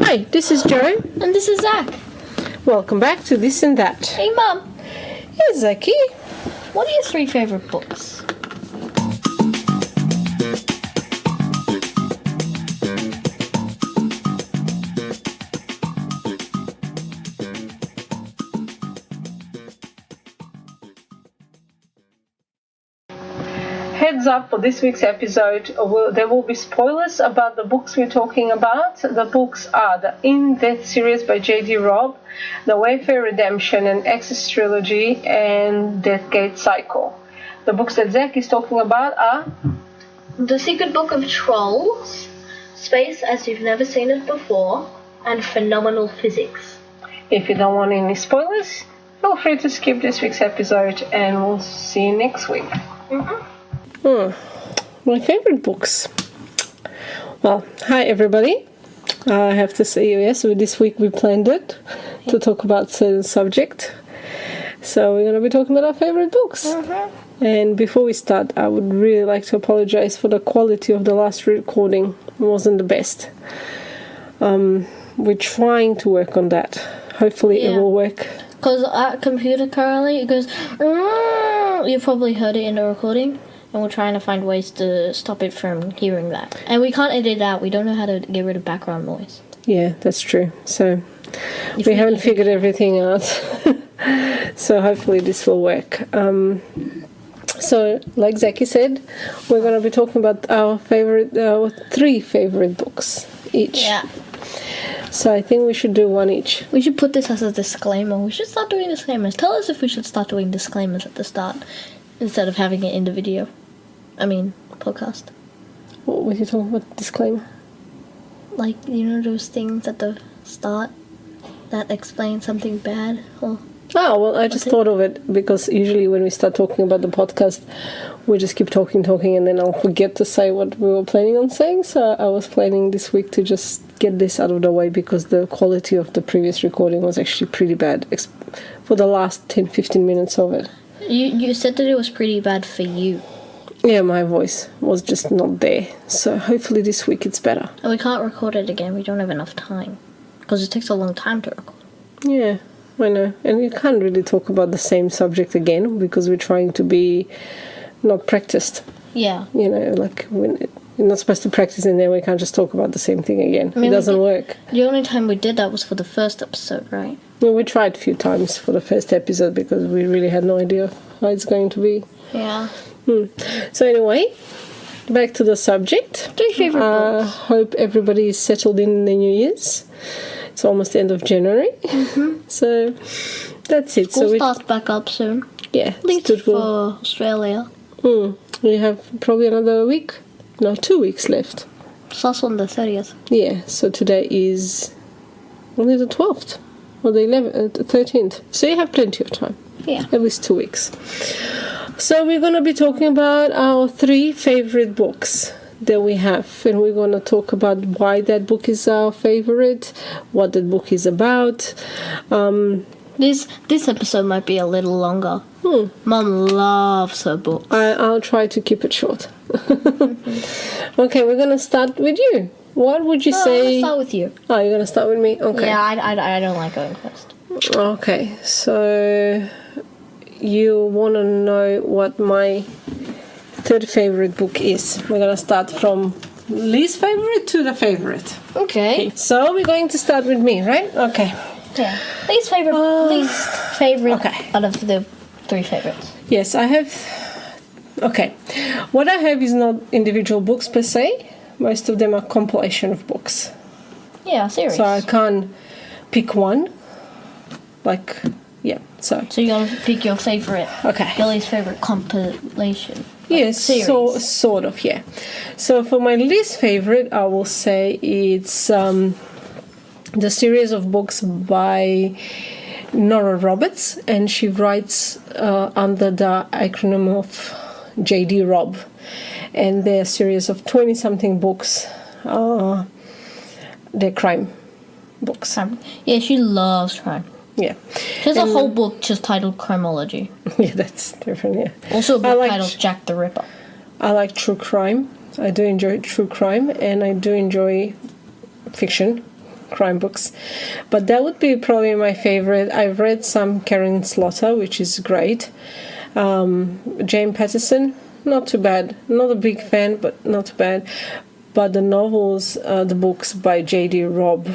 Hi, this is Joe. And this is Zach. Welcome back to This and That. Hey, Mum. Hey, Zachy. What are your 3 favourite books? Heads up for this week's episode, there will be spoilers about the books we're talking about. The books are the In Death series by J.D. Robb, The Wayfarer Redemption and Exodus Trilogy, and Deathgate Cycle. The books that Zach is talking about are The Secret Book of Trolls, Space as You've Never Seen It Before, and Phenomenal Physics. If you don't want any spoilers, feel free to skip this week's episode and we'll see you next week. My favorite books. Well, hi everybody. I have to say, yes, this week we planned it to talk about certain subject. So we're going to be talking about our favorite books. And before we start, I would really like to apologize for the quality of the last recording. It wasn't the best. We're trying to work on that. Hopefully it will work. Because our computer currently, it goes, you probably heard it in the recording. And we're trying to find ways to stop it from hearing that. And we can't edit it out. We don't know how to get rid of background noise. Yeah, that's true. So we haven't figured everything out. So hopefully this will work. So like Zachy said, we're going to be talking about our 3 favorite books each. Yeah. So I think we should do one each. We should put this as a disclaimer. We should start doing disclaimers. Tell us if we should start doing disclaimers at the start instead of having it in the video. Podcast. What were you talking about? Disclaimer? Like, you know those things at the start that explain something bad? Or Oh, well, I just thought of it because usually when we start talking about the podcast, we just keep talking, and then I'll forget to say what we were planning on saying. So I was planning this week to just get this out of the way because the quality of the previous recording was actually pretty bad for the last 10-15 minutes of it. You said that it was pretty bad for you. Yeah, my voice was just not there. So hopefully this week it's better. And we can't record it again. We don't have enough time. Because it takes a long time to record. Yeah, I know. And you can't really talk about the same subject again because we're trying to be not practiced. Yeah. You know, like when you're not supposed to practice in there, we can't just talk about the same thing again. It doesn't work. The only time we did that was for the first episode, right? Well, we tried a few times for the first episode because we really had no idea how it's going to be. Yeah. So anyway, back to the subject. 3 favorite books. Hope everybody is settled in the New Year's. It's almost the end of January. So that's it. School starts back up soon. Yeah. At least for Australia. We have probably another week. No, 2 weeks left. Starts on the 30th. Yeah, so today is only the 12th. Or the 13th. So you have plenty of time. Yeah. At least 2 weeks. So we're going to be talking about our 3 favorite books that we have. And we're going to talk about why that book is our favorite, what that book is about. This episode might be a little longer. Mum loves her book. I'll try to keep it short. Okay, we're going to start with you. What would you say? I'm going to start with you. Oh, you're going to start with me? Okay. Yeah, I don't like going first. Okay, so you want to know what my 3rd favorite book is. We're going to start from least favorite to the favorite. Okay. So we're going to start with me, right? Okay. Yeah. Least favorite Okay. out of the 3 favorites. Yes, I have... Okay. What I have is not individual books per se. Most of them are compilation of books. Yeah, series. So I can't pick one. So you gotta pick your favorite. Okay. Your least favorite compilation. Yes, series. so sort of, yeah. So for my least favorite, I will say it's the series of books by Nora Roberts, and she writes under the acronym of J.D. Robb, and they're a series of 20-something books. They're crime books. Yeah, she loves crime. Yeah. There's a whole book just titled Crimology. Yeah, that's different, yeah. Also a book titled Jack the Ripper. I like true crime. I do enjoy true crime, and I do enjoy fiction. crime books. But that would be probably my favorite. I've read some Karen Slaughter, which is great. Jane Patterson, not too bad. Not a big fan, but not too bad. But the novels, the books by J.D. Robb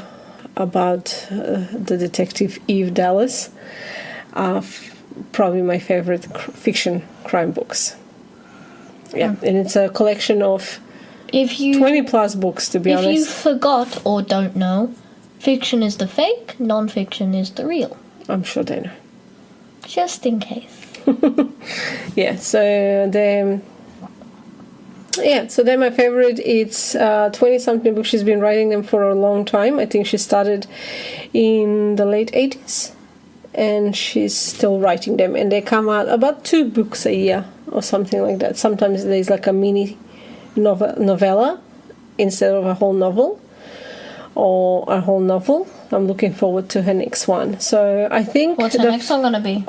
about the detective Eve Dallas are probably my favorite fiction crime books. Yeah, and it's a collection of If you 20 plus books, to be if you honest. forgot or don't know, fiction is the fake, non-fiction is the real. I'm sure they know. Just in case. Yeah, so they're my favorite. It's 20-something books. She's been writing them for a long time. I think she started in the late 80s, and she's still writing them. And they come out about 2 books a year or something like that. Sometimes there's like a mini novella instead of a whole novel, or a whole novel. I'm looking forward to her next one. So I think What's her next one gonna be?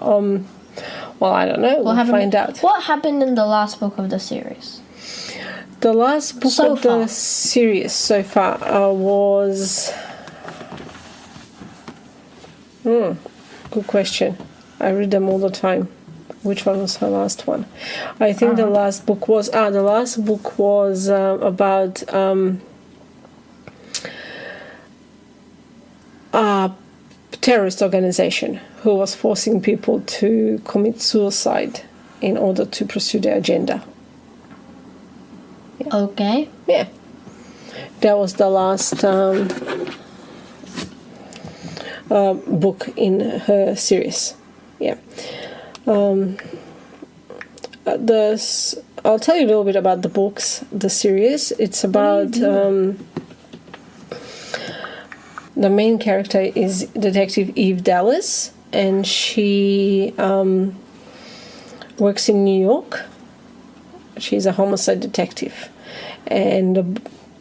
Well, I don't know. We'll find out. What happened in the last book of the series? The last book So of far. the series so far was... good question. I read them all the time. Which one was her last one? I think the last book was... the last book was about... a terrorist organization who was forcing people to commit suicide in order to pursue their agenda. Okay. Yeah. That was the last book in her series. Yeah. I'll tell you a little bit about the books, the series. It's about... the main character is Detective Eve Dallas, and she works in New York. She's a homicide detective. And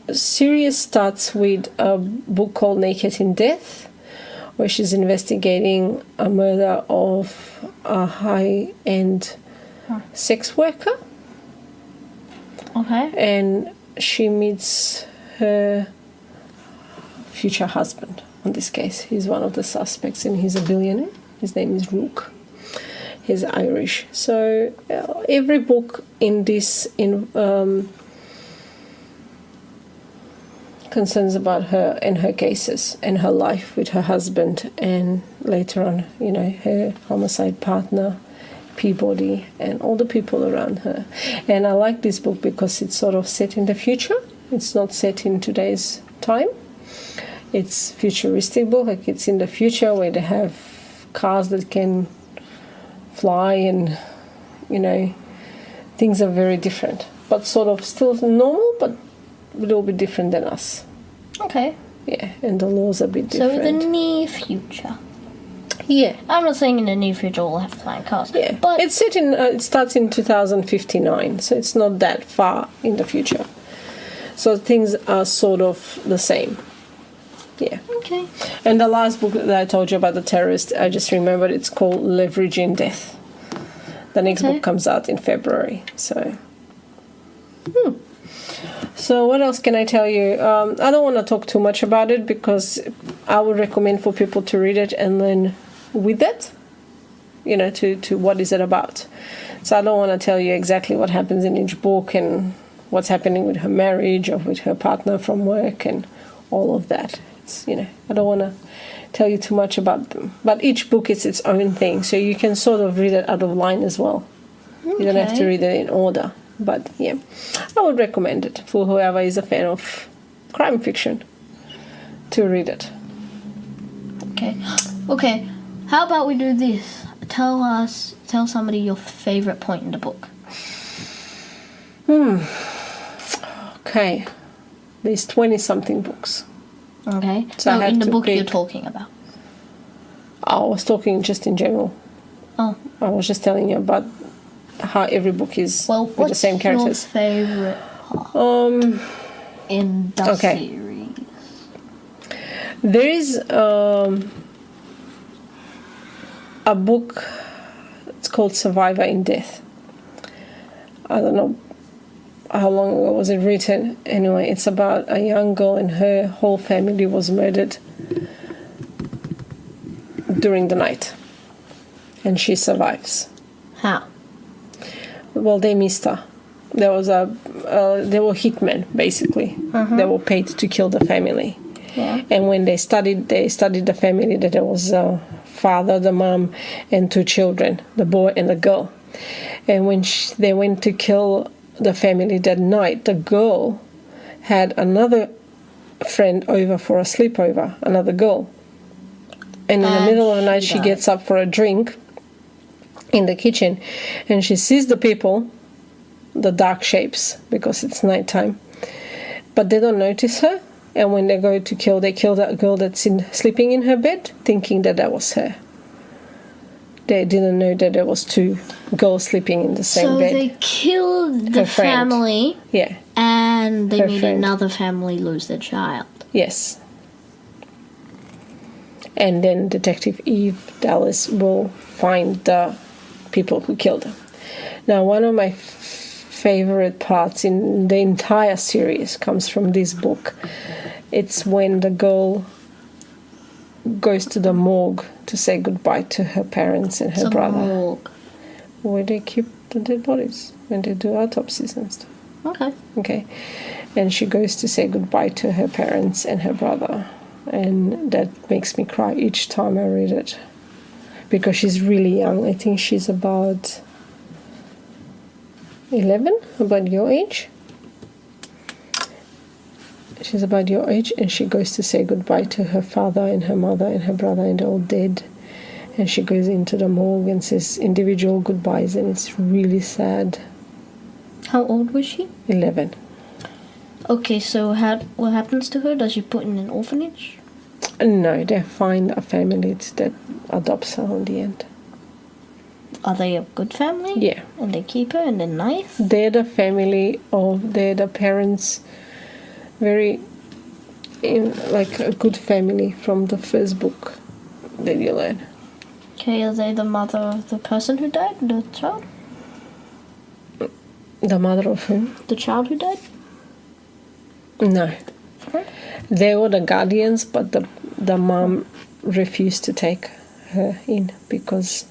the series starts with a book called Naked in Death, where she's investigating a murder of a high-end sex worker. Okay. And she meets her future husband in this case. He's one of the suspects and he's a billionaire. His name is Rook. He's Irish. So every book in this concerns about her and her cases and her life with her husband, and later on, her homicide partner, Peabody, and all the people around her. And I like this book because it's sort of set in the future. It's not set in today's time. It's futuristic book, like it's in the future where they have cars that can fly, and things are very different, but sort of still normal, but a little bit different than us. Okay. Yeah, and the laws are a bit So different. the near future. Yeah, I'm not saying in the near future we'll have flying cars. yeah. But It's set in. It starts in 2059, so it's not that far in the future. So things are sort of the same. Yeah. okay. And the last book that I told you about the terrorist, I just remembered, it's called Leveraging Death. The next Okay. book comes out in February. So, So what else can I tell you? I don't want to talk too much about it because I would recommend for people to read it and learn with it, to what is it about. So I don't want to tell you exactly what happens in each book and what's happening with her marriage or with her partner from work and all of that. It's, I don't want to tell you too much about them. But each book is its own thing, so you can sort of read it out of line as well. You don't have to Okay. read it in order. But yeah, I would recommend it for whoever is a fan of crime fiction to read it. Okay. Okay. How about we do this? Tell somebody your favorite point in the book. Okay, there's 20-something books. Okay. So I no, have in the to book you're pick. talking about. I was talking just in general. Oh. I was just telling you about how every book is Well, with what's the same characters. your favorite part in the okay. series? There is a book. It's called Survivor in Death. I don't know how long ago was it written. Anyway, it's about a young girl and her whole family was murdered during the night, and she survives. How? Well, they missed her. There was they were hitmen basically. They were paid to kill the family. Yeah. And when they studied the family, that there was a father, the mom, and 2 children, the boy and the girl. And when they went to kill the family that night, the girl had another friend over for a sleepover, another girl. And in the And middle of the night, she she died. gets up for a drink in the kitchen, and she sees the people, the dark shapes, because it's nighttime, but they don't notice her. And when they go to kill, they kill that girl that's sleeping in her bed, thinking that was her. They didn't know that there was 2 girls sleeping in the same So bed. they killed the Her friend. family, Yeah. and they Her made friend. another family lose their child. Yes. And then Detective Eve Dallas will find the people who killed her. Now, one of my favorite parts in the entire series comes from this book. It's when the girl goes to the morgue to say goodbye to her parents and her It's a brother, morgue. where they keep the dead bodies when they do autopsies and stuff. Okay. Okay. And she goes to say goodbye to her parents and her brother. And that makes me cry each time I read it. Because she's really young. I think she's about 11, about your age. She's about your age, and she goes to say goodbye to her father and her mother and her brother, and they're all dead. And she goes into the morgue and says individual goodbyes, and it's really sad. How old was she? 11. Okay, so what happens to her? Does she put in an orphanage? No, they find a family that adopts her in the end. Are they a good family? Yeah. And they keep her and they're nice? They're the family of, they're the parents, like a good family from the first book that you learn. Okay, are they the mother of the person who died? The child? The mother of whom? The child who died? No. Okay. They were the guardians, but the mom refused to take her in because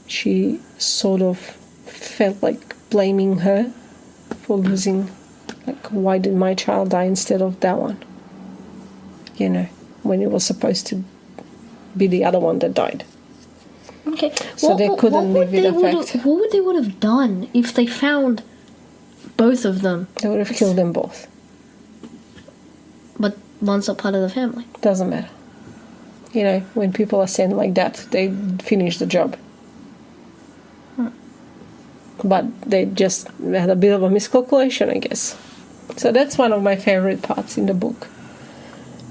she sort of felt like blaming her for losing, like, why did my child die instead of that one? You know, when it was supposed to be the other one that died. Okay. So they couldn't live with the fact. What would they would have done if they found both of them, They would have killed them both. but one's not part of the family? Doesn't matter. You know, when people are sent like that, they finish the job. But they just had a bit of a miscalculation, I guess. So that's one of my favorite parts in the book.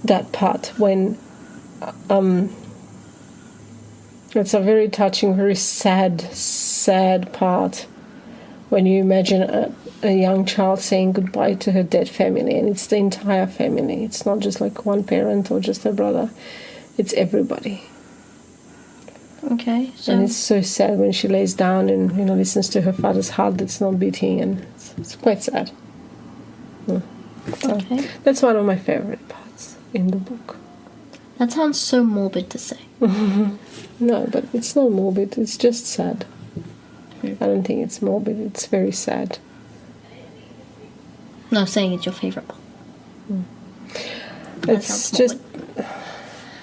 That part when it's a very touching, very sad part when you imagine a young child saying goodbye to her dead family, and it's the entire family. It's not just like one parent or just a brother. It's everybody. Okay, so And it's so sad when she lays down and, you know, listens to her father's heart that's not beating, and it's quite sad. So okay. that's one of my favorite parts in the book. That sounds so morbid to say. No, but it's not morbid, it's just sad. I don't think it's morbid, it's very sad. No, I'm saying it's your favorite part. That It's sounds just,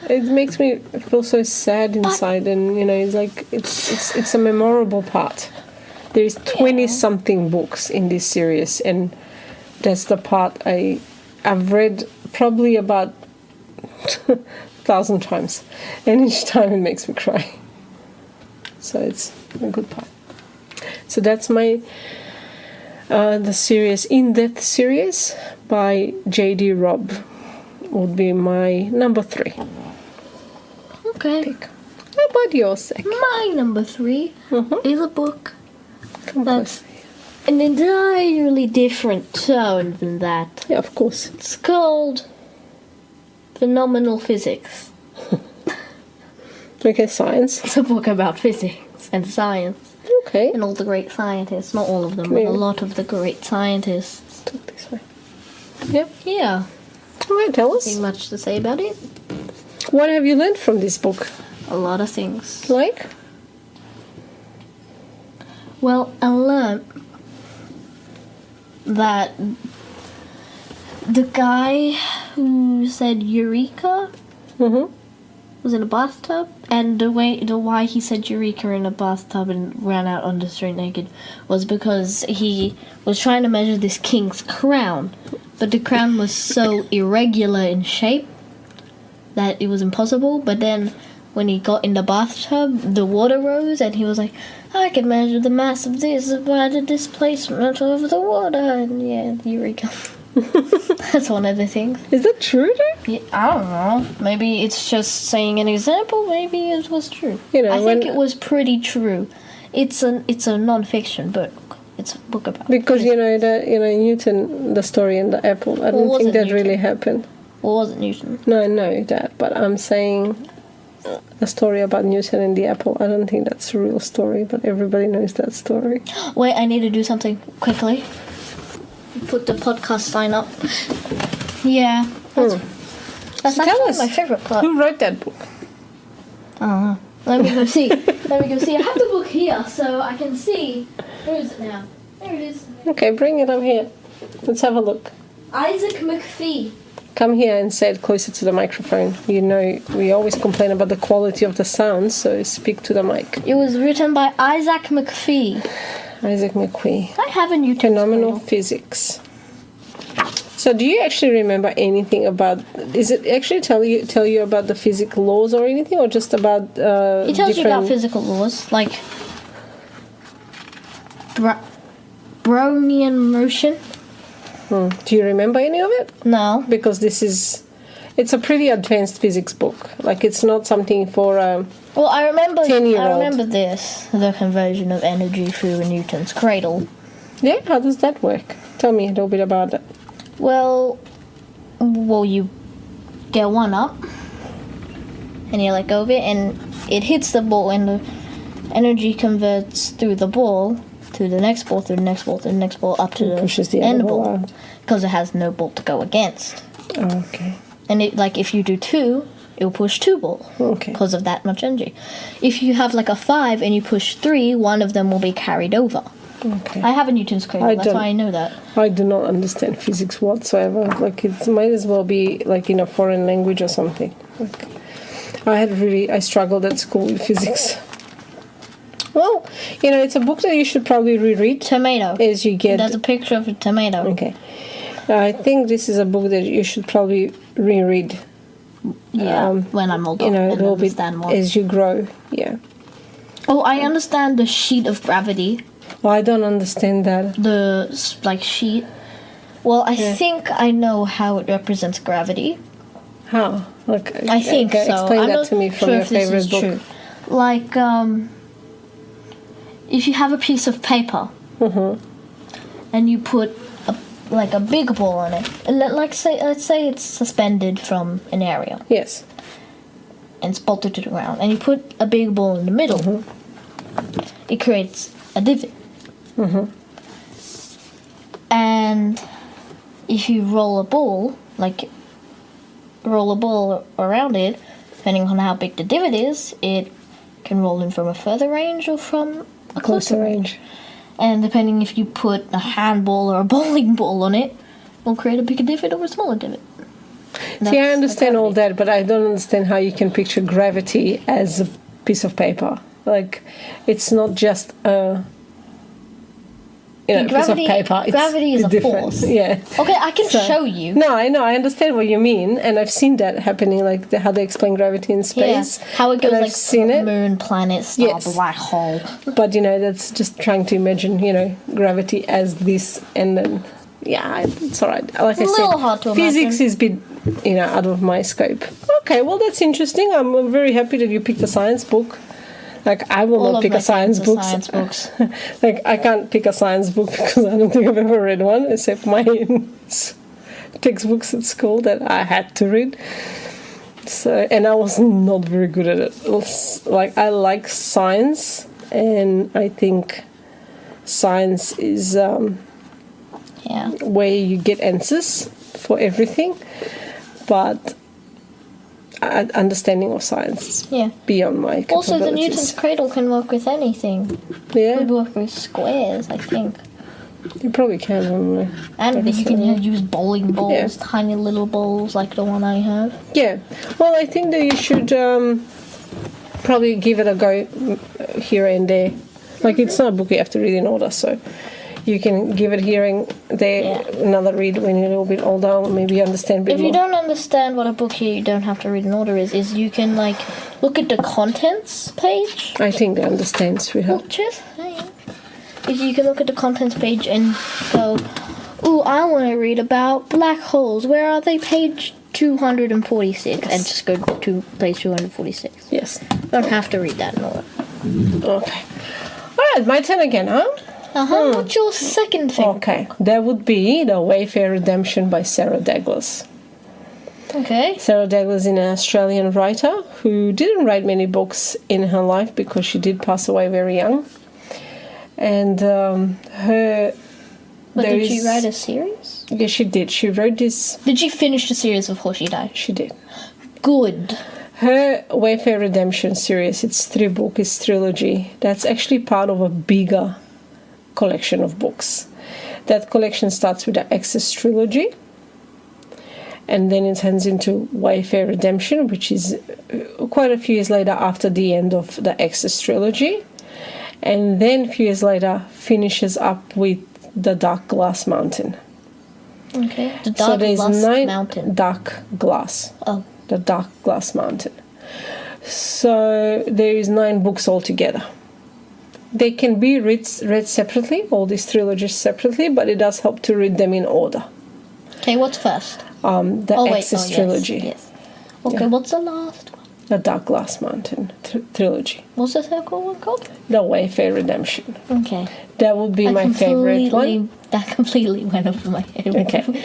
it makes me feel so sad inside, and, you know, it's like it's a memorable part. There's 20 something books in this series, and that's the part I've read probably about 1,000 times, and each time it makes me cry. So it's a good part. So that's my the series, In-Depth series by J.D. Robb would be my number 3 Okay. pick. How about yours, Zach? My number 3 is a book Come that's close. an entirely different tone than that. Yeah, of course. It's called Phenomenal Physics. Okay, science. It's a book about physics and science Okay. and all the great scientists. Not all of them, Come but here. a lot of the great scientists. Talk this way. Yep. Yeah, All right, tell us. nothing much to say about it. What have you learned from this book? A lot of things. Like? Well, I learned that the guy who said Eureka Mm-hmm. was in a bathtub, and the why he said Eureka in a bathtub and ran out on the street naked was because he was trying to measure this king's crown, but the crown was so irregular in shape that it was impossible. But then when he got in the bathtub, the water rose, and he was like, I can measure the mass of this by the displacement of the water, and yeah, Eureka. That's one of the things. Is that true, though? Yeah, I don't know. Maybe it's just saying an example. Maybe it was true. You know, I when- think it was pretty true. It's a non-fiction book. It's a book about. Because Newton, the story in the apple. I don't was think it that Newton? really happened. What was it, Newton? No, I know that, but I'm saying a story about Newton and the apple. I don't think that's a real story, but everybody knows that story. Wait, I need to do something quickly. Put the podcast sign up. Yeah, that's So tell actually us. my favorite part. Who wrote that book? I don't know. Let me go see. Let me go see. I have the book here, so I can see. Where is it now? There it is. Okay, bring it up here. Let's have a look. Isaac McPhee. Come here and say it closer to the microphone. You know, we always complain about the quality of the sound, so speak to the mic. It was written by Isaac McPhee. Isaac McQueen. I have a Newton. Phenomenal physics. So, do you actually remember anything about? Is it actually tell you about the physical laws or anything, or just about? It tells you about physical laws, like Brownian motion. Do you remember any of it? No. Because it's a pretty advanced physics book. Like, it's not something for. Well, I remember. 10-year-old. I remember this: the conversion of energy through Newton's cradle. Yeah, how does that work? Tell me a little bit about it. Well, you get one up, and you let go of it, and it hits the ball, and the energy converts through the ball to the next ball, through the next ball, to the next ball, up to the Pushes the end other ball ball, out. because it has no ball to go against. Oh, okay. And it, like, if you do two, it will push two balls Okay. because of that much energy. If you have like a 5 and you push 3, one of them will be carried over. Okay. I have a Newton's cradle. That's don't- why I know that. I do not understand physics whatsoever. Like, it might as well be like in a foreign language or something. Like, I struggled at school with physics. Well, it's a book that you should probably reread Tomato. as you get. There's a picture of a tomato. Okay. I think this is a book that you should probably reread. Yeah, when I'm older A and little bit understand more. as you grow. Yeah. Oh, I understand the sheet of gravity. Well, I don't understand that. The sheet. Well, I think I know how it represents gravity. How? Like, I think okay, so. Explain I'm that not to me from sure your if this favorite is book. true. Like, if you have a piece of paper and you put a big ball on it, and let's say it's suspended from an area Yes. and it's bolted to the ground, and you put a big ball in the middle, it creates a divot. And if you roll a ball around it, depending on how big the divot is, it can roll in from a further range or from a closer range. And depending if you put a handball or a bowling ball on it, it'll create a bigger divot or a smaller divot. See, I understand all that, but I don't understand how you can picture gravity as a piece of paper. Like, it's not just a piece of Gravity- paper. It's gravity is a different. force. Yeah. Okay, I can So- show you. No, I know. I understand what you mean, and I've seen that happening. Like how they explain gravity in Yeah, space. how it goes and like I've seen it. moon, planet, star, Yes. black hole. But that's just trying to imagine, gravity as this, and then it's all right. Like I a said, little hard to physics imagine. is a bit, out of my scope. Okay, well that's interesting. I'm very happy that you picked a science book. Like I will All not of pick my a science book. science books. Like I can't pick a science book because I don't think I've ever read one except my textbooks at school that I had to read. So, and I was not very good at it. Like I like science, and I think science is Yeah. where you get answers for everything. But understanding of science. Yeah. Beyond my capabilities. Also, the Newton's cradle can work with anything. Yeah, Could work with squares, I think. you probably can. And you can use bowling balls, Yeah. tiny little balls like the one I have. Yeah. Well, I think that you should probably give it a go here and there. Like, it's not a book you have to read in order, so you can give it here and there, Yeah. another read when you're a little bit older, maybe you understand a bit If you more. don't understand what a book here you don't have to read in order is you can like look at the contents page. I think I understand, sweetheart. Oh, cheers. Hey. If you can look at the contents page and go, ooh, I want to read about black holes. Where are they? Page 246. And just go to page 246. Yes. You don't have to read that in order. Okay. All right, my turn again, huh? Uh-huh. What's your second favorite? Okay. That would be The Wayfarer Redemption by Sarah Douglas. Okay. Sarah Douglas is an Australian writer who didn't write many books in her life because she did pass away very young. And her... But there did she is- write a series? Yes, she did. She wrote this... Did she finish the series before she died? She did. Good. Her Wayfarer Redemption series, it's 3 books, it's trilogy. That's actually part of a bigger collection of books. That collection starts with the Access trilogy, and then it turns into Wayfarer Redemption, which is quite a few years later after the end of the Access trilogy. And then a few years later finishes up with the Dark Glass Mountain. Okay. The So Dark there's Glass 9 Mountain. Dark Glass. Oh. The Dark Glass Mountain. So there is 9 books altogether. They can be read separately, all these trilogies separately, but it does help to read them in order. Okay, what's first? The Access yes, trilogy, Yes. Okay, Yeah. what's the last one? the Dark Glass Mountain trilogy, What's the second one called? The Wayfarer Redemption. Okay. That would be my favorite one. That completely went over my head. Okay.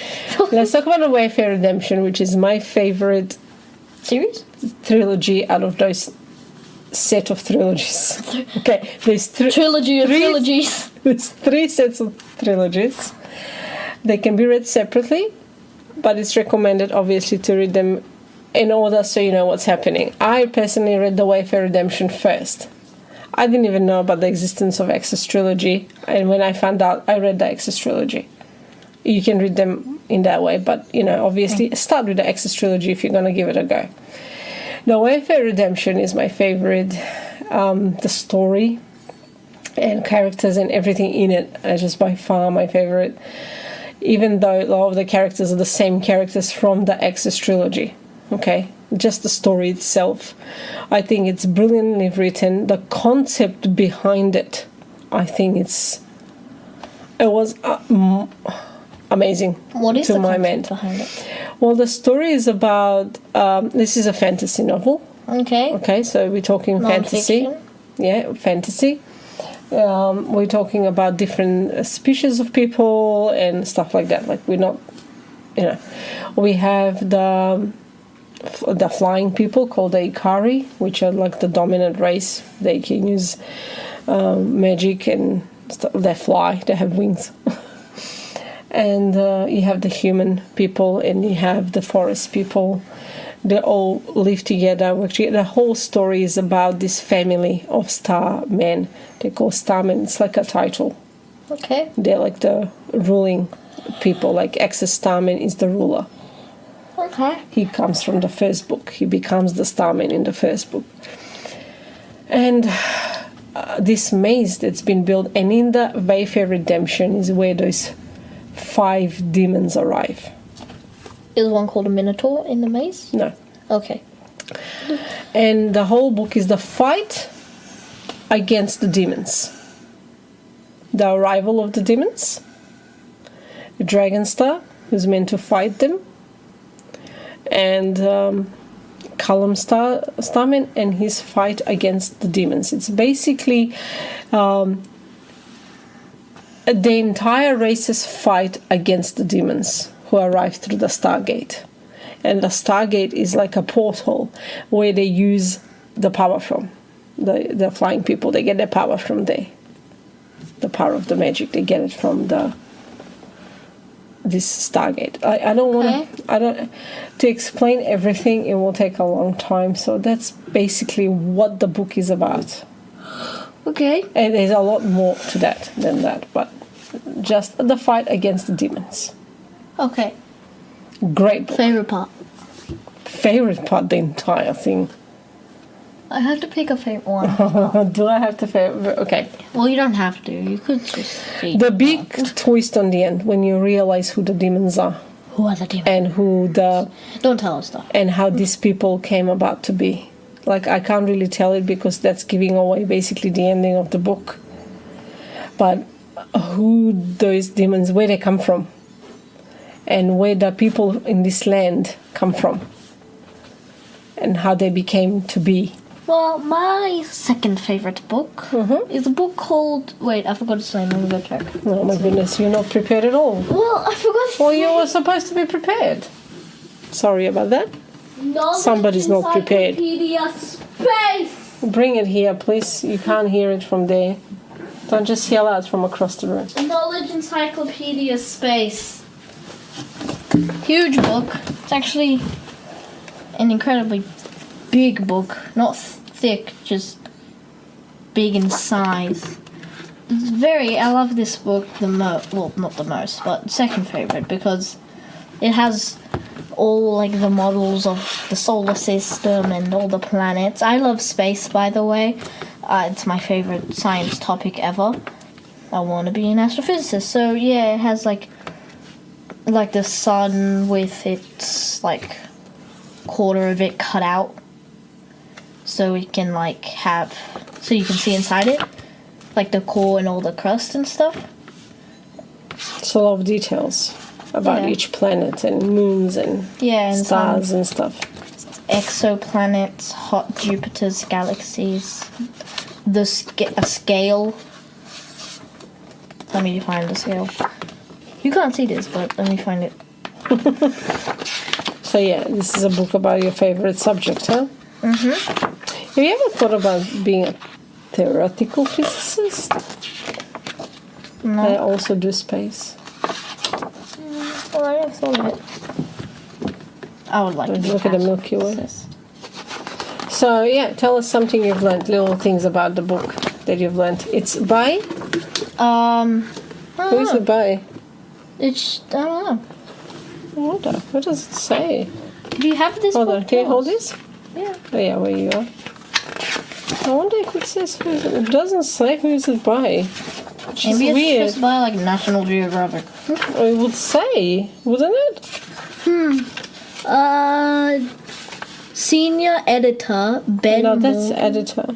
Let's talk about The Wayfarer Redemption, which is my favorite Series? trilogy out of those set of trilogies. Okay, there's Trilogy of three- trilogies. There's 3 sets of trilogies. They can be read separately, but it's recommended obviously to read them in order so you know what's happening. I personally read The Wayfarer Redemption first. I didn't even know about the existence of Access trilogy, and when I found out, I read the Access trilogy. You can read them in that way, but obviously start with the Access trilogy if you're going to give it a go. The Wayfarer Redemption is my favorite. The story and characters and everything in it are just by far my favorite, even though a lot of the characters are the same characters from the Access trilogy. Okay, just the story itself, I think it's brilliantly written. The concept behind it, I think it was amazing. What is to the my concept mind behind it? Well, the story is about this is a fantasy novel. Okay. Okay, so we're talking fantasy. Non-fiction. Yeah, fantasy. We're talking about different species of people and stuff like that. Like, we're not, we have the flying people called the Ikari, which are like the dominant race. They can use magic and stuff. They fly. They have wings. And you have the human people, and you have the forest people. They all live together, work together. The whole story is about this family of star men. They call starmen. It's like a title. Okay. They're like the ruling people. Like Access Starman is the ruler. Okay. He comes from the first book. He becomes the starman in the first book. And this maze that's been built, and in the Wayfarer Redemption is where those 5 demons arrive. Is one called a Minotaur in the maze? No. Okay. And the whole book is the fight against the demons. The arrival of the demons. The Dragonstar, who's meant to fight them. And Callum Starman and his fight against the demons. It's basically the entire race's fight against the demons who arrive through the Stargate. And the Stargate is like a portal where they use the power from. The flying people, they get their power from there. The power of the magic, they get it from the this Stargate. I don't want Okay. to. I don't to explain everything. It will take a long time. So that's basically what the book is about. Okay. And there's a lot more to that than that, but just the fight against the demons. Okay. Great book. Favorite part. Favorite part, the entire thing. I have to pick a favorite one. Do I have to favorite? Okay. Well, you don't have to. You could just see. The big twist on the end when you realize who the demons are Who are the demons? and who the Don't tell us stuff. and how these people came about to be. Like, I can't really tell it because that's giving away basically the ending of the book. But who those demons, where they come from, and where the people in this land come from, and how they became to be. Well, my second favorite book is a book called. Wait, I forgot its name. Let me go check. Oh my goodness, you're not prepared at all. Well, I forgot. its Well, you name. were supposed to be prepared. Sorry about that. Knowledge somebody's not prepared. Encyclopedia Space. Bring it here, please. You can't hear it from there. Don't just yell out from across the room. Knowledge Encyclopedia Space. Huge book. It's actually an incredibly big book. Not thick, just big in size. It's very. I love this book the most. Well, not the most, but second favorite because it has all like the models of the solar system and all the planets. I love space, by the way. It's my favorite science topic ever. I want to be an astrophysicist. So yeah, it has like the sun with its like quarter of it cut out, so it can like have so you can see inside it, like the core and all the crust and stuff. It's a lot of details about Yeah. each planet and moons and Yeah, and stars and stuff. exoplanets, hot Jupiters, galaxies, a scale. Let me find the scale. You can't see this, but let me find it. So yeah, this is a book about your favorite subject, huh? Have you ever thought about being a theoretical physicist? I No, also do space. well, I never thought of it. I would like to be Look at the an Milky Way. astrophysicist. So yeah, tell us something you've learned, little things about the book that you've learned. It's by? I Who don't is know. it by? It's I don't know. What does it say? Do you have this Hold book? on, can you hold Yes. this? Yeah. Oh yeah, where you are. I wonder if it says who is it. It doesn't say who is it by. Which is Maybe it's weird. just by like National Geographic. It would say, wouldn't it? Senior editor Ben. No, that's Morgan. editor.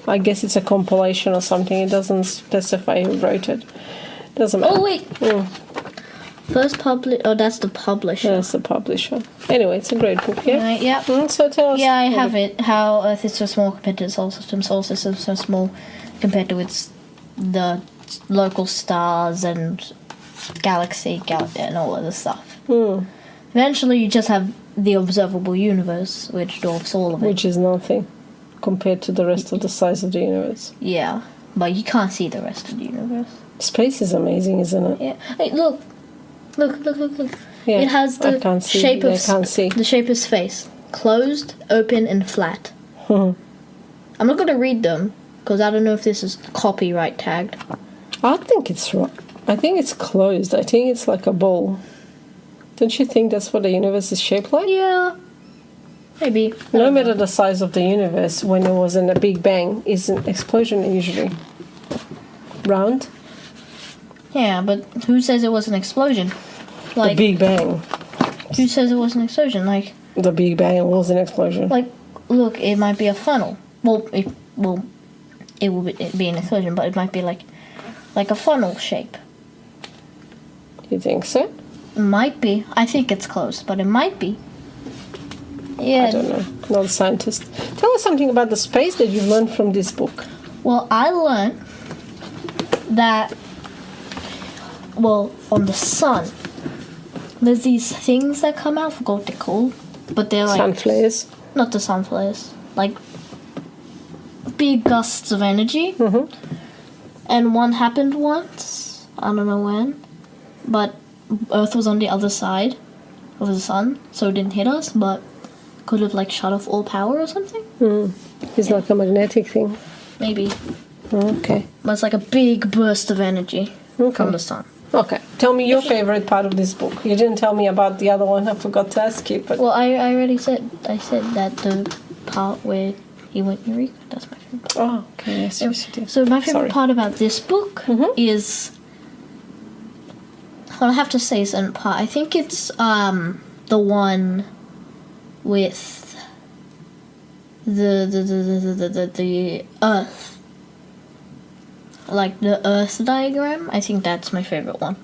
I guess it's a compilation or something. It doesn't specify who wrote it. Doesn't matter. Oh wait. Mm, First publish. Oh, that's the publisher. that's the publisher. Anyway, it's a great book, yeah? Right, yeah. So tell us. Yeah, I have it. How Earth is so small compared to the solar system. Solar system so small compared to the local stars and galaxy, and all other stuff. Eventually, you just have the observable universe, which dwarfs all of it. Which is nothing compared to the rest of the size of the universe. Yeah, but you can't see the rest of the universe. Space is amazing, isn't it? Yeah. Hey, look. Yeah, It has I the can't see. shape of I can't see. the shape of space: closed, open, and flat. I'm not going to read them because I don't know if this is copyright tagged. I think it's right. I think it's closed. I think it's like a bowl. Don't you think that's what the universe is shaped like? Yeah, maybe. No matter the size of the universe, when it was in a Big Bang, is an explosion usually round. Yeah, but who says it was an explosion? The Like, Big Bang. who says it was an explosion? Like, The Big Bang was an explosion. look, it might be a funnel. Well, it will be an explosion, but it might be like a funnel shape. You think so? It might be. I think it's close, but it might be. Yeah. I don't know. Not a scientist. Tell us something about the space that you've learned from this book. Well, I learned that, on the sun, there's these things that come out, I forgot what they're called, but they're like, Sun flares. not the sun flares, like big gusts of energy. And one happened once, I don't know when, but Earth was on the other side of the sun, so it didn't hit us, but could have like shut off all power or something. It's like a magnetic thing. Maybe. Okay. But it's like a big burst of energy from the sun. Okay. Tell me your favorite part of this book. You didn't tell me about the other one. I forgot to ask you. But Well, I already said that the part where he went Eureka, that's my favorite part. oh, okay. Yes, yes, you did. So my favorite Sorry. part about this book is, well, I have to say certain part. I think it's the one with the Earth, like the Earth diagram. I think that's my favorite one.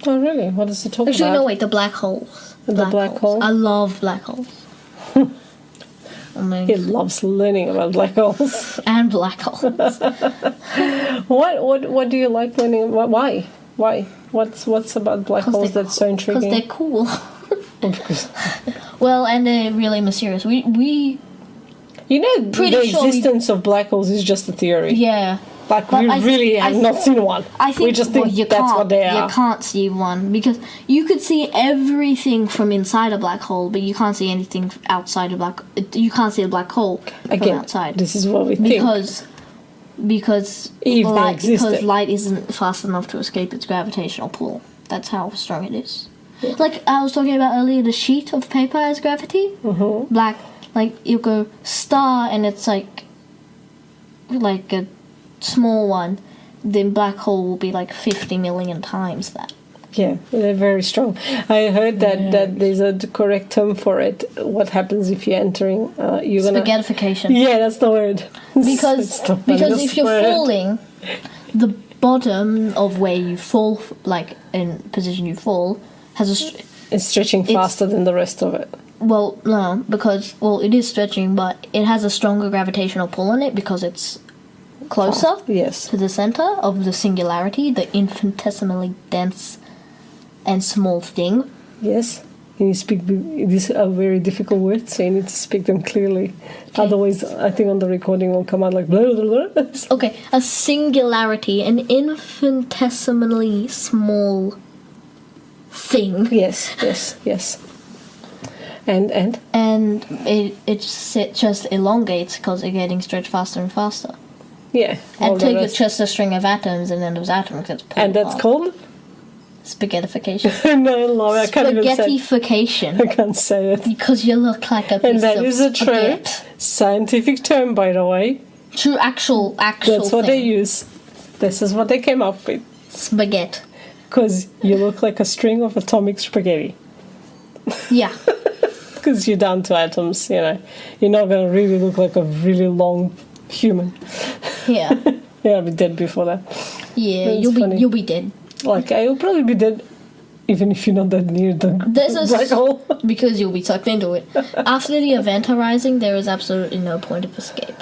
Oh, really? What does it talk Actually, about? no, wait, the black holes. The black hole? I love black holes. Oh my He loves learning about black holes. and black holes. What do you like learning about? Why? What's about black holes that's so Because intriguing? they're cool. Because Well, and they're really mysterious. We you know Pretty the sure we- existence of black holes is just a theory. yeah. Like But we I really have not seen one. I think we just think well, you that's can't, what they are. You can't see one because you could see everything from inside a black hole, but you can't see anything outside a black. You can't see a black hole from Again, outside this is what we think. because If they light existed. because light isn't fast enough to escape its gravitational pull. That's how strong it is. Like I was talking about earlier, the sheet of paper has gravity. Mm-hmm. Black, like you go star, and it's like a small one. The black hole will be like 50 million times that. Yeah, they're very strong. I heard that there's a correct term for it. What happens if you're entering? You're gonna. Spaghettification. Yeah, that's the word. Because It's the because funniest if you're word. falling, the bottom of where you fall, like in position you fall, has a It's stretching faster than the rest of it. well no because it is stretching, but it has a stronger gravitational pull on it because it's closer Yes. to the center of the singularity, the infinitesimally dense and small thing. Yes. And you speak. These are very difficult words, so you need to speak them clearly. Otherwise, I think on the recording will come out like blah blah blah. Okay, a singularity, an infinitesimally small thing. Yes. Yes. Yes. And And it just elongates because it's getting stretched faster and faster. yeah. all the Until you're rest. just a string of atoms, and then those atoms gets pulled And that's apart. called. Spaghettification. No, I can't even say. Spaghettification. I can't say it. Because you look like a piece And that of is a true spaghetti. scientific term, by the way. True, actual That's what they thing. use. This is what they came up with. Spaghetti. Because you look like a string of atomic spaghetti. Yeah. Because you're down to atoms, you know. You're not going to really look like a really long human. Yeah. You're going to be dead before that. Yeah. That's funny. You'll be dead. Like, you'll probably be dead even if you're not that near the There's a black hole. because you'll be sucked into it. After the event arising, there is absolutely no point of escape.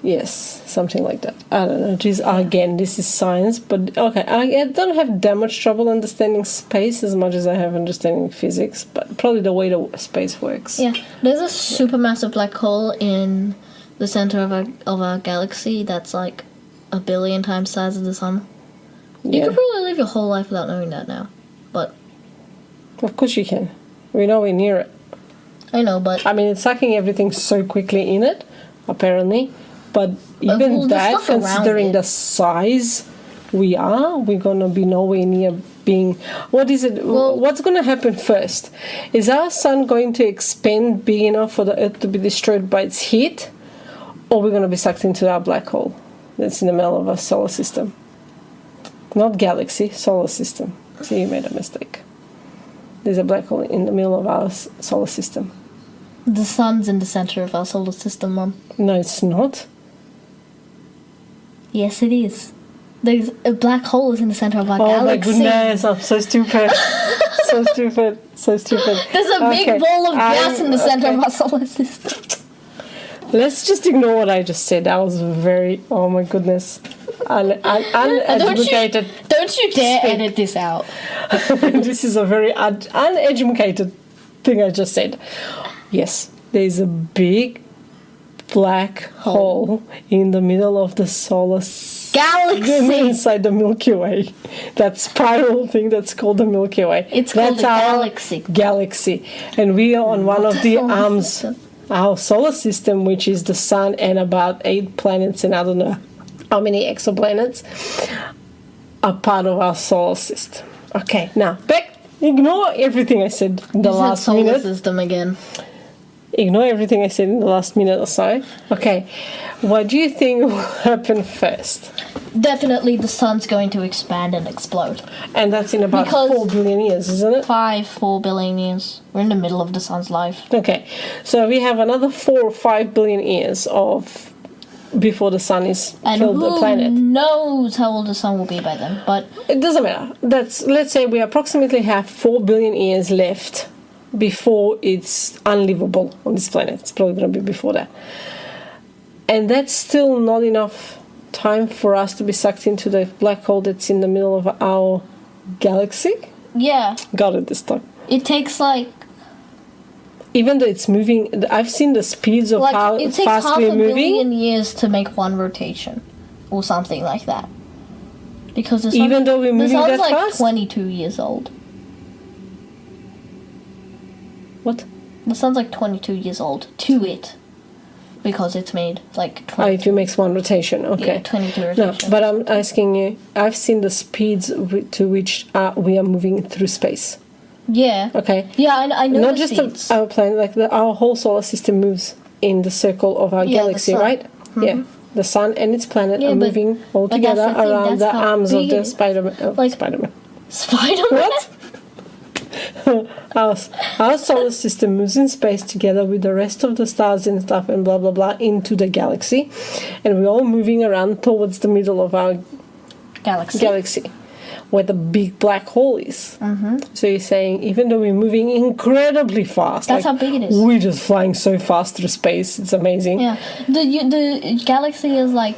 Yes, something like that. I don't know. Geez, again, this is science, but okay. I don't have that much trouble understanding space as much as I have understanding physics, but probably the way the space works. Yeah, there's a supermassive black hole in the center of our galaxy that's like 1 billion times the size of the sun. You Yeah. could probably live your whole life without knowing that now, but Of course you can. We're nowhere near it. I know, but I mean, it's sucking everything so quickly in it, apparently. But well, even the that, stuff around considering it. the size we're gonna be nowhere near being. What is it? Well- What's gonna happen first? Is our sun going to expand big enough for the Earth to be destroyed by its heat, or we're gonna be sucked into our black hole that's in the middle of our solar system? Not galaxy, solar system. So you made a mistake. There's a black hole in the middle of our solar system. the sun's in the center of our solar system, Mum. No, it's not. Yes, it is. There's a black hole is in the center of our Oh galaxy. my goodness, I'm so stupid. So stupid. So stupid. There's a Okay, big ball of gas in the center okay. of our solar system. Let's just ignore what I just said. That was very, oh my goodness, uneducated. Don't you dare Speak. edit this out. This is a very uneducated thing I just said. Yes, there's a big black hole in the middle of the solar Galaxy. inside the Milky Way. That spiral thing that's called the Milky Way. It's called That's a our galaxy. Galaxy. And we are on one of the Solar arms, system. our solar system, which is the sun and about 8 planets, and I don't know how many exoplanets are part of our solar system. Okay, now back. Ignore everything I said in the You said last solar minute. system again. Ignore everything I said in the last minute or so. Okay, what do you think will happen first? Definitely the sun's going to expand and explode. And that's in about Because- 4 billion years, isn't it? 4 billion years. We're in the middle of the sun's life. Okay, so we have another 4 or 5 billion years of before the sun is And killed the who planet. knows how old the sun will be by then. But It doesn't matter. Let's say we approximately have 4 billion years left before it's unlivable on this planet. It's probably going to be before that. And that's still not enough time for us to be sucked into the black hole that's in the middle of our galaxy. yeah, Got it this time. it takes like Even though it's moving, I've seen the speeds of how it takes fast half we're a moving. billion years to make one rotation, or something like that. Because the sun, Even though we're the moving sun's that like fast? 22 years old. What? The sun's like 22 years old to it, because it's made like Oh, 20. if it makes one rotation, okay. Yeah, 22 No, rotations. but I'm asking you, I've seen the speeds to which we are moving through space. Yeah. Okay. Yeah, I know Not the just speeds. our planet, like our whole solar system moves in the circle of our Yeah, the galaxy, sun. right? Yeah. The sun and its planet Yeah, are but- moving all but that's together the thing, around that's the how arms of big the it- Spider-Man. like- Spider-Man. Spider-Man? What? our solar system moves in space together with the rest of the stars and stuff and blah blah blah into the galaxy, and we're all moving around towards the middle of our galaxy where the big black hole is. Mm-hmm. So you're saying even though we're moving incredibly fast, That's how big it is. We're just flying so fast through space. It's amazing. Yeah. The galaxy is like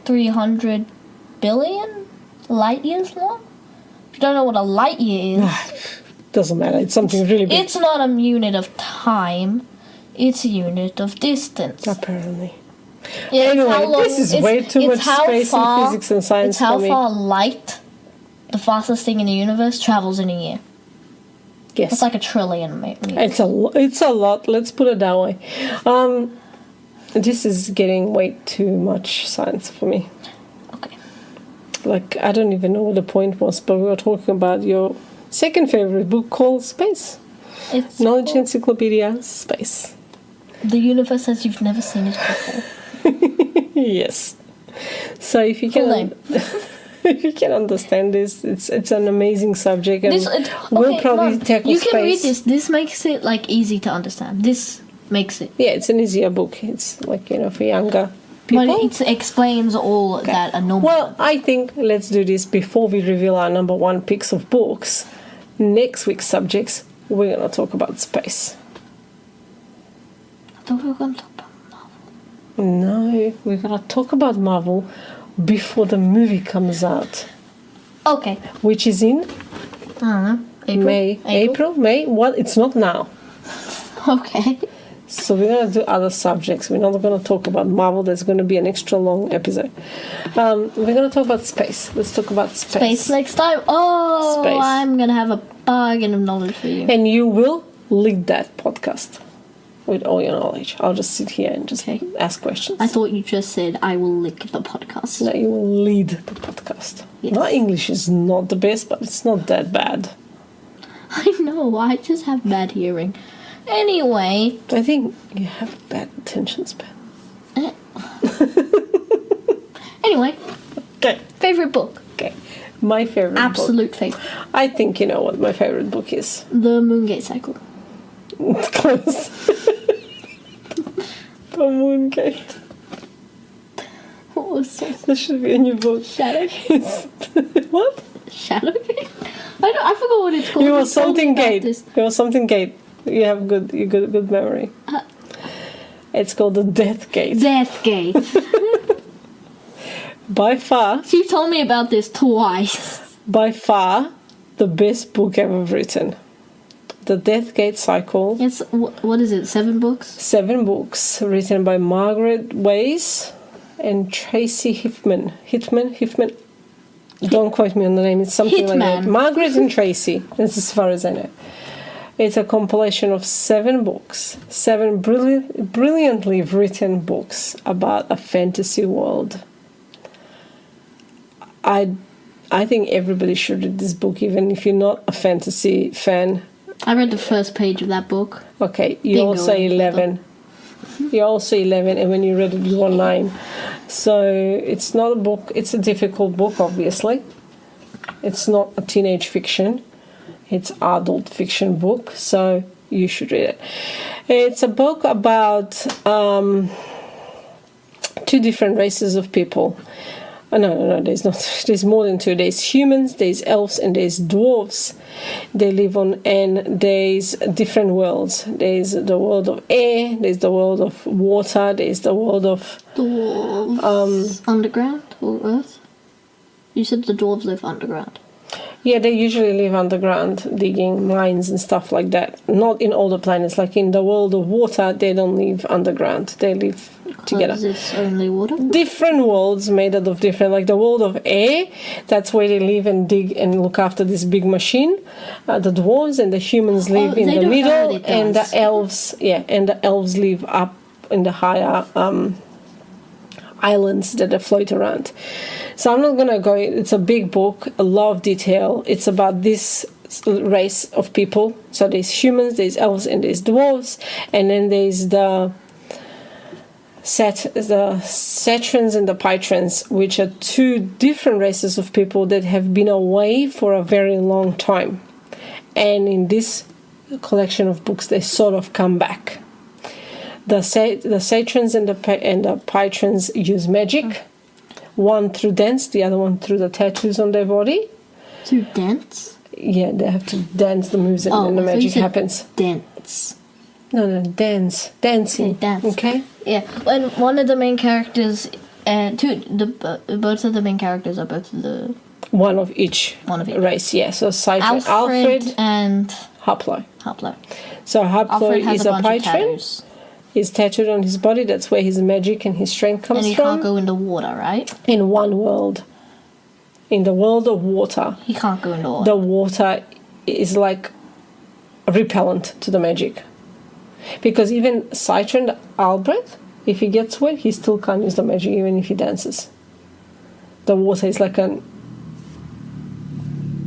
300 billion light years long. If you don't know what a light year is, Doesn't matter. It's something really big. it's not a unit of time. It's a unit of distance. Apparently. Yeah, it's Anyway, how long- this is it's- way too it's much how space and physics and science It's how for me. far light, the fastest thing in the universe, travels in a year. Yes. It's like a trillion, maybe. It's a lot. Let's put it that way. This is getting way too much science for me. Okay. Like I don't even know what the point was, but we were talking about your second favorite book called Space. It's Knowledge Encyclopedia Space. the universe as you've never seen it before. Yes. So if you Full can name. if you can understand this, it's an amazing subject, and we'll probably tackle you space. can read this. This makes it like easy to understand. This makes it. Yeah, it's an easier book. It's like for younger people. But it explains all that a normal. Well, I think let's do this before we reveal our number one picks of books. Next week's subjects, we're going to talk about space. I thought we were going to talk about Marvel. No, we're going to talk about Marvel before the movie comes out, Okay. which is in I don't know. May. Well, it's not now. Okay. So we're going to do other subjects. We're not going to talk about Marvel. There's going to be an extra long episode. We're going to talk about space. Let's talk about Space next time. Oh, Space. I'm going to have a bargain of knowledge for you. And you will lead that podcast with all your knowledge. I'll just sit here and just Okay. ask questions. I thought you just said I will lick the podcast. No, you will lead the podcast. Yes. My English is not the best, but it's not that bad. I know, I just have bad hearing. Anyway, I think you have bad attention span. anyway, Okay, favorite book. okay. My favorite book. Absolute favorite. I think you know what my favorite book is. The Moongate Cycle. It's close. The Moongate. What was it? This should be a new book. Shadowgate? It's what? Shadowgate? I forgot what it's called. You You was told me something about gate. this. You was something gate. You have good memory. It's called the Death Gate. Deathgate. By far, She told me about this twice. the best book ever written. The Death Gate Cycle. It's what is it? 7 books? 7 books written by Margaret Weiss and Tracy Hickman. Hickman. Don't quote me on the name. It's something like that. Hitman. Margaret and Tracy. That's as far as I know. It's a compilation of 7 books, 7 brilliantly written books about a fantasy world. I think everybody should read this book, even if you're not a fantasy fan. I read the first page of that book. Okay, you're Bingo. also 11. You're also 11, and when you read it, you were 9. So it's not a book, it's a difficult book, obviously. It's not a teenage fiction. It's adult fiction book, so you should read it. It's a book about 2 different races of people. No, there's not. There's more than 2. There's humans, there's elves, and there's dwarves. They live on, and there's different worlds. There's the world of air, there's the world of water, there's the world of Dwarves. Underground or Earth? You said the dwarves live underground. Yeah, they usually live underground, digging mines and stuff like that. Not in all the planets. Like in the world of water, they don't live underground. They live together. Because it's only water? Different worlds made out of different, like the world of air, that's where they live and dig and look after this big machine. The dwarves and the humans live in they the don't know middle, it and the does. elves live up in the higher islands that they float around. So I'm not gonna go. It's a big book, a lot of detail. It's about this race of people. So there's humans, there's elves, and there's dwarves, and then there's the Satrans and the Pytrans, which are 2 different races of people that have been away for a very long time. And in this collection of books, they sort of come back. The Satrans and the Pytrans use magic. One through dance, the other one through the tattoos on their body. Through dance? Yeah, they have to dance the moves and then the I thought you magic said happens. Dance. No, dance. Dancing. Okay, dance. Okay? Yeah, when one of the main characters and both of the main characters are both the One of each One of each. race, yeah. So Alfred, Alfred and Haplo. Haplo. So Haplo Alfred has is a a bunch of Pytran. tattoos, He's tattooed on his body. That's where his magic and his strength comes and he from. can't go in the water, right? In one world. In the world of water. He can't go in the water. The water is like repellent to the magic. Because even Citron Albrecht, if he gets wet, he still can't use the magic even if he dances. The water is like a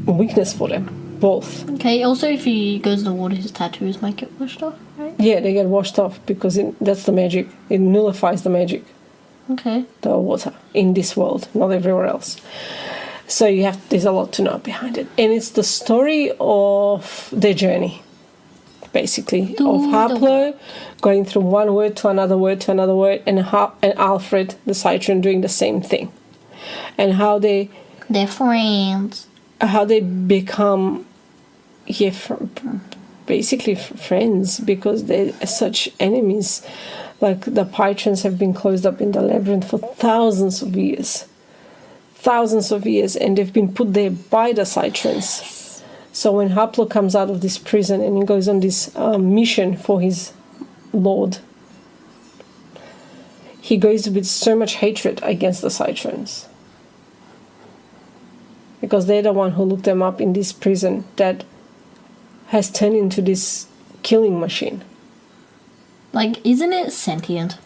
weakness for them, both. Okay. Also, if he goes in the water, his tattoos might get washed off, right? Yeah, they get washed off because that's the magic. It nullifies the magic, Okay. the water, in this world, not everywhere else. So there's a lot to know behind it. And it's the story of their journey, basically, To of the Haplo going from one word to another word to another word, and Alfred, the Citron, doing the same thing. And how they They're friends. become basically friends, because they're such enemies. Like the Pytrans have been closed up in the labyrinth for thousands of years, and they've been put there by the Citrans. So when Haplo comes out of this prison and he goes on this mission for his lord, he goes with so much hatred against the Citrans, because they're the one who looked them up in this prison that has turned into this killing machine. Like, isn't it sentient?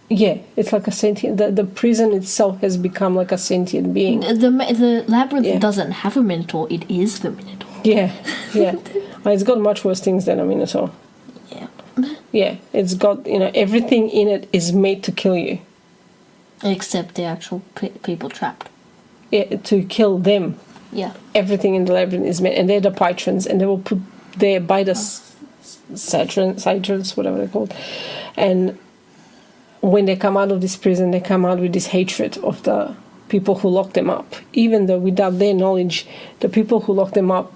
Yeah, it's like a sentient. The prison itself has become like a sentient being. The labyrinth Yeah. doesn't have a minotaur. It is the minotaur. Yeah. It's got much worse things than a minotaur. Yeah. Yeah, it's got, everything in it is made to kill you. Except the actual people trapped. Yeah, to kill them. Yeah. Everything in the labyrinth is made, and they're the Pytrans, and they were put there by the Citrans, whatever they're called. And when they come out of this prison, they come out with this hatred of the people who locked them up. Even though without their knowledge, the people who locked them up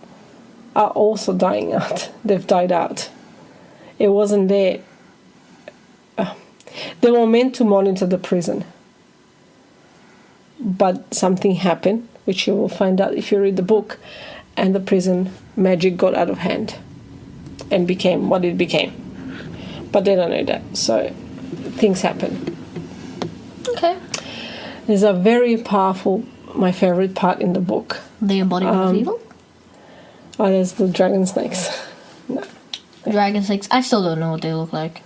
are also dying out. They've died out. It wasn't there. They were meant to monitor the prison. But something happened, which you will find out if you read the book, and the prison magic got out of hand. and became what it became. But they don't know that, so things happen. Okay. There's a very powerful, my favorite part in the book. The embodiment of evil? Oh, there's the dragon snakes. No. Dragon snakes. I still don't know what they look like.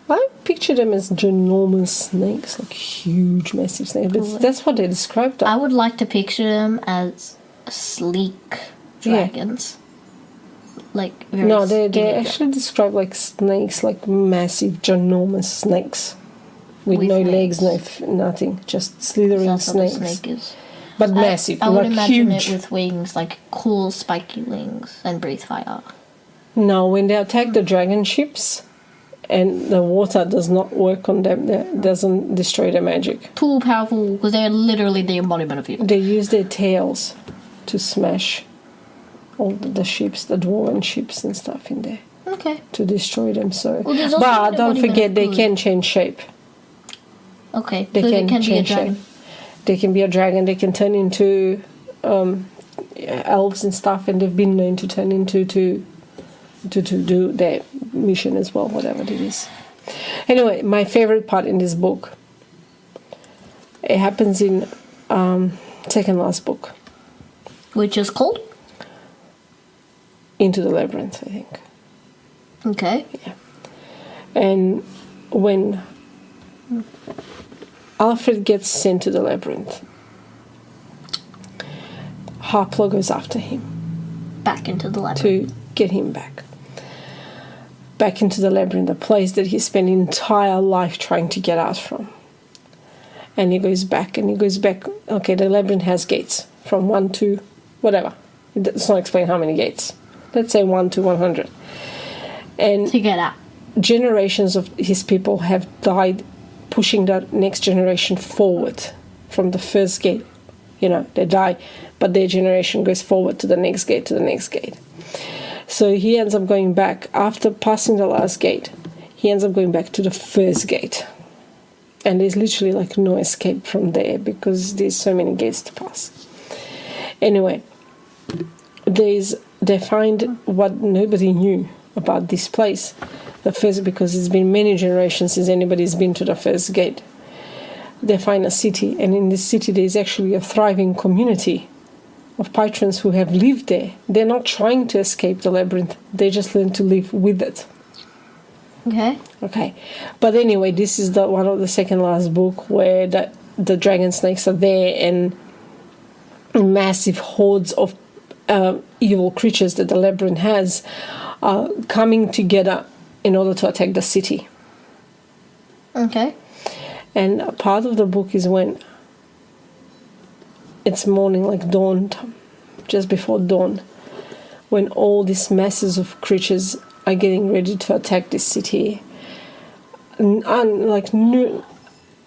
I picture them as ginormous snakes, like huge, massive snakes. But that's what they described them. I would like to picture them as sleek dragons. Like very No, they skinny actually describe like snakes, like massive, ginormous snakes. With With no wings. legs, nothing. Just slithering That's what a snakes. snake is. But massive, I would like imagine huge. it with wings, like cool spiky wings, and breathe fire. No, when they attack the dragon ships and the water does not work on them, that doesn't destroy their magic. Too powerful because they're literally the embodiment of evil. They use their tails to smash all the ships, the dwarven ships and stuff in there Okay. to destroy them. So, Well, there's also but an don't embodiment forget of they good. can change shape. Okay. They so can it can be a change dragon. shape. They can be a dragon. They can turn into elves and stuff, and they've been known to turn into to do their mission as well, whatever it is. Anyway, my favorite part in this book, it happens in second last book, Which is called? Into the Labyrinth, I think. Okay. And when Alfred gets sent to the labyrinth, Harpla goes after him Back into the labyrinth. to get him back into the labyrinth, a place that he spent his entire life trying to get out from. And he goes back. Okay, the labyrinth has gates from 1 to whatever. It's not explain how many gates. Let's say 1 to 100. And To get out. generations of his people have died pushing the next generation forward from the first gate. You know, they die, but their generation goes forward to the next gate, to the next gate. So he ends up going back, after passing the last gate, he ends up going back to the first gate. And there's literally like no escape from there because there's so many gates to pass. Anyway, they find what nobody knew about this place. The first, because it's been many generations since anybody's been to the first gate. They find a city, and in this city there's actually a thriving community of patrons who have lived there. They're not trying to escape the labyrinth, they just learn to live with it. Okay, but anyway, this is the one of the second last book where the dragon snakes are there, and massive hordes of evil creatures that the labyrinth has are coming together in order to attack the city. Okay. And a part of the book is when it's morning, like dawn, just before dawn, when all these masses of creatures are getting ready to attack this city.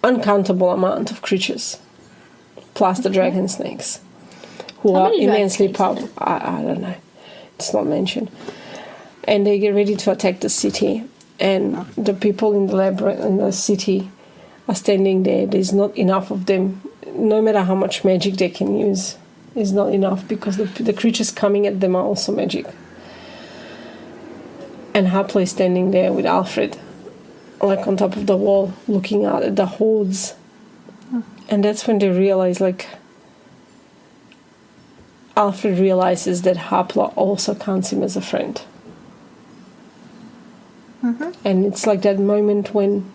Uncountable amount of creatures, plus the dragon snakes, who How are many dragon immensely snakes powerful. I don't know. It's not mentioned. And they get ready to attack the city. And the people in the labyrinth, in the city, are standing there. There's not enough of them. No matter how much magic they can use, is not enough because the creatures coming at them are also magic. And Harpla is standing there with Alfred, like on top of the wall, looking out at the hordes. And that's when they realize, like, Alfred realizes that Harpla also counts him as a friend. And it's like that moment when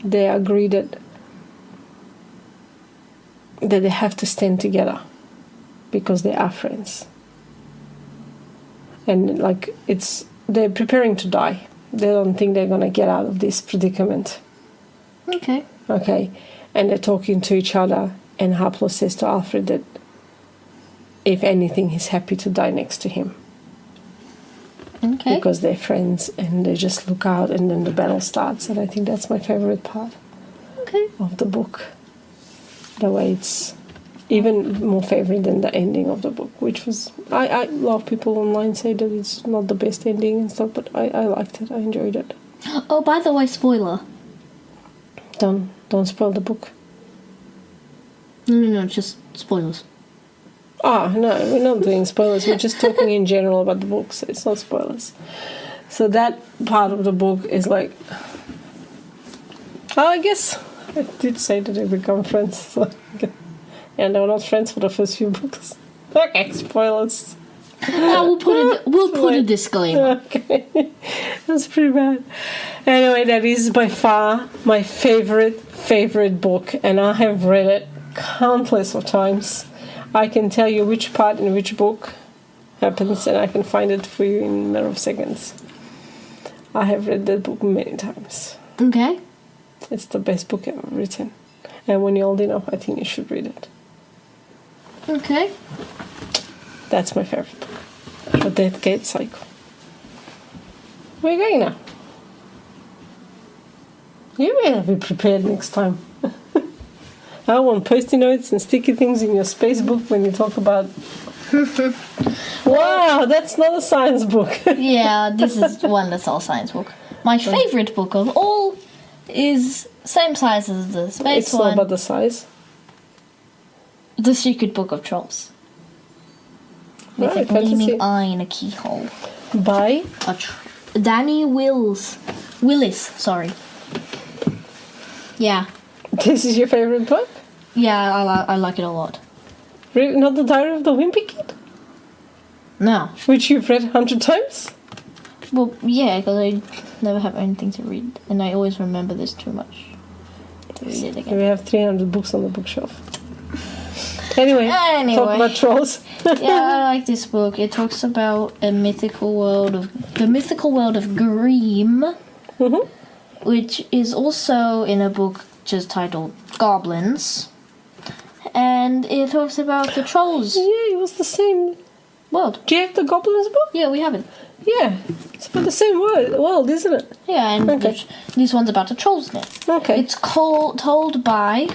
they agree that they have to stand together because they are friends. And like they're preparing to die. They don't think they're gonna get out of this predicament. Okay. And they're talking to each other, and Harpla says to Alfred that if anything, he's happy to die next to him. Okay. Because they're friends, and they just look out, and then the battle starts. And I think that's my favorite part Okay. of the book. The way it's even more favorite than the ending of the book, which was I love people online say that it's not the best ending and stuff, but I liked it. I enjoyed it. Oh, by the way, spoiler. Don't spoil the book. No, just spoilers. Oh, no, we're not doing spoilers. We're just talking in general about the book, so it's not spoilers. So that part of the book is like... Oh, I guess I did say that they become friends. So, and they were not friends for the first few books. Okay, spoilers. We'll put a disclaimer. Okay, that's pretty bad. Anyway, that is by far my favorite book, and I have read it countless of times. I can tell you which part in which book happens, and I can find it for you in a matter of seconds. I have read that book many times. Okay. It's the best book ever written, and when you're old enough, I think you should read it. Okay. That's my favorite book. The Death Gate Cycle. Where are you going now? You better be prepared next time. I want post-it notes and sticky things in your space book when you talk about... Wow, that's not a science book. Yeah, this is one that's all science book. My favorite book of all is same size as the space It's one. not about the size. The Secret Book of Trolls. With Right, a gleaming fantasy. eye and a keyhole. By... Danny Willis, sorry. Yeah. This is your favorite book? Yeah, I like it a lot. Really? Not the Diary of the Wimpy Kid? No. Which you've read 100 times? Well, yeah, because I never have anything to read. And I always remember this too much to read it We again. have 300 books on the bookshelf. Anyway, Anyway. talk about trolls. Yeah, I like this book. It talks about the mythical world of Grimm, which is also in a book just titled Goblins. And it talks about the trolls Yeah, it was the same. world. Do you have the Goblins book? Yeah, we have it. Yeah, it's about the same world, isn't it? Yeah, and Okay. this one's about the trolls now. Okay. It's told by...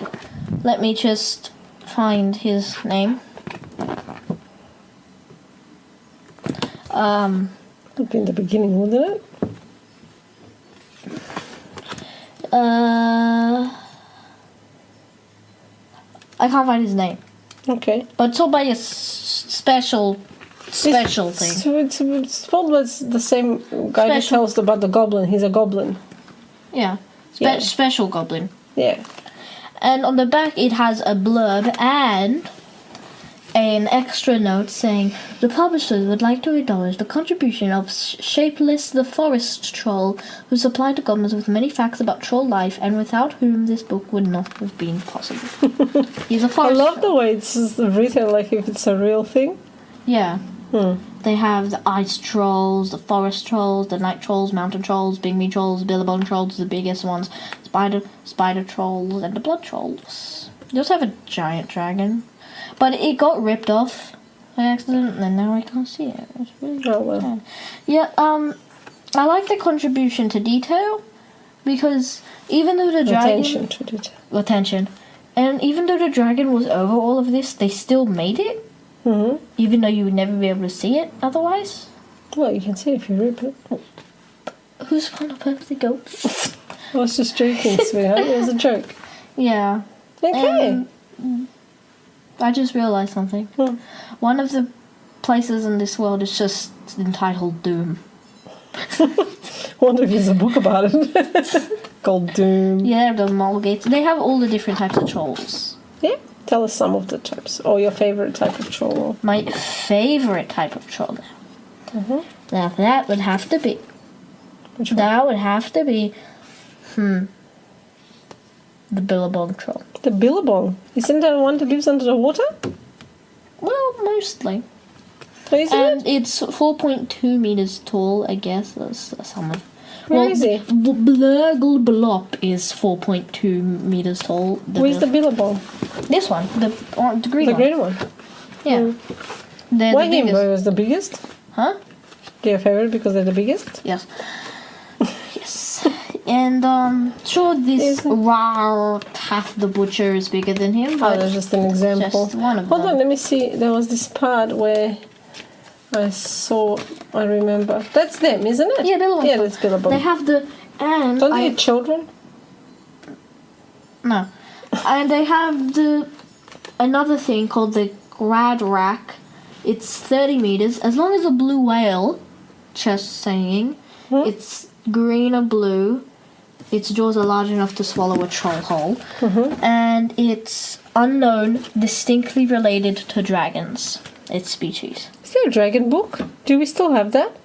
Let me just find his name. Would be in the beginning, wouldn't it? I can't find his name. Okay. But it's told by a special thing. So it's probably the same guy that Special. tells about the goblin. He's a goblin. Yeah. Yeah. Special goblin. Yeah. And on the back it has a blurb and an extra note saying, the publishers would like to acknowledge the contribution of Shapeless the Forest Troll, who supplied the goblins with many facts about troll life and without whom this book would not have been possible. He's a I forest love troll. the way it's written, like if it's a real thing. Yeah. They have the ice trolls, the forest trolls, the night trolls, mountain trolls, pygmy trolls, billabong trolls, the biggest ones, spider trolls, and the blood trolls. They also have a giant dragon. But it got ripped off by accident, and now I can't see it. It's really Oh, well. sad. Yeah, I like the contribution to detail, because even though the dragon... Attention to detail. Attention. And even though the dragon was over all of this, they still made it, even though you would never be able to see it otherwise. Well, you can see if you rip it. Who's gonna purposely go? I was just joking, sweetheart. It was a joke. Yeah. Okay. I just realized something. One of the places in this world is just entitled Doom. Wonder if there's a book about it. Called Doom. Yeah, the Mulgates. They have all the different types of trolls. Yeah. Tell us some of the types. Or your favorite type of troll. My favorite type of troll now. Now that would have to be... Which one? That would have to be... The Billabong troll. The billabong. Isn't that one that lives under the water? Well, mostly. Or isn't And it? it's 4.2 meters tall, I guess. That's something. Where is he? Blurgle is 4.2 meters tall. Where's the billabong? This one, the green The one. green one. Yeah. They're Why the him? biggest. Was the biggest? Huh? Your favorite because they're the biggest? Yes. Yes. And sure, this Is it? Rarkath the Butcher is bigger than him, Oh, but that's just an example. just one of Hold them. on, let me see. There was this part where I remember. That's them, isn't it? Yeah, Billabong. Yeah, that's Billabong. They have the and Don't they have children? no, and they have the another thing called the Gradrak. It's 30 meters. As long as a blue whale, just saying, it's green or blue. Its jaws are large enough to swallow a troll whole. And it's unknown, distinctly related to dragons. Its species. Is there a dragon book? Do we still have that?